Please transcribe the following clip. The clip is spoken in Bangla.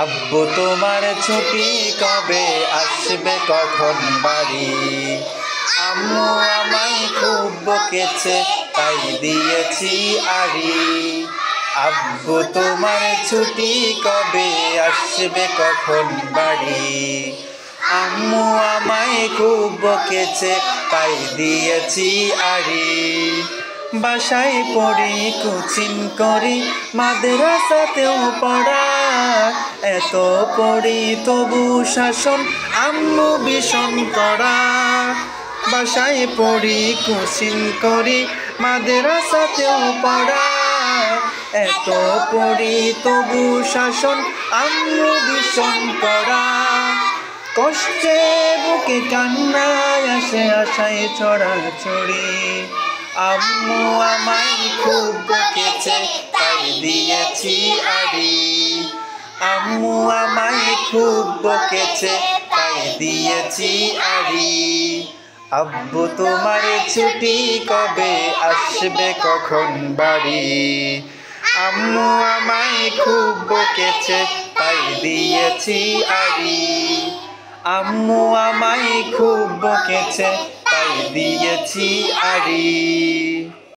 আব্বু তোমার ছুটি কবে আসবে, কখন বাড়ি? আম্মু আমায় খুব বকেছে, তাই দিয়েছি আড়ি। আব্বু তোমার ছুটি কবে আসবে, কখন বাড়ি? আম্মু আমায় খুব বকেছে, তাই দিয়েছি আড়ি। বাসায় পড়ি, কোচিং করি, মাদ্রাসাতেও পড়া। এত পড়ি তবু শাসন আম্মু ভীষণ কড়া। বাসায় পড়ি, কোচিং করি, মাদ্রাসাতেও পড়া। এত পড়ি তবু শাসন আম্মু ভীষণ কড়া। কষ্টে বুকে কান্নায় আসে, আশায় ছড়াছড়ি। আম্মু আমায় খুব বকেছে, তাই দিয়েছি আড়ি। আম্মু আমায় খুব বকেছে, তাই দিয়েছি আড়ি। আব্বু তোমার ছুটি কবে আসবে, কখন বাড়ি? আম্মু আমায় খুব বকেছে, তাই দিয়েছি আড়ি। আম্মু আমায় খুব বকেছে, তাই দিয়েছি আড়ি।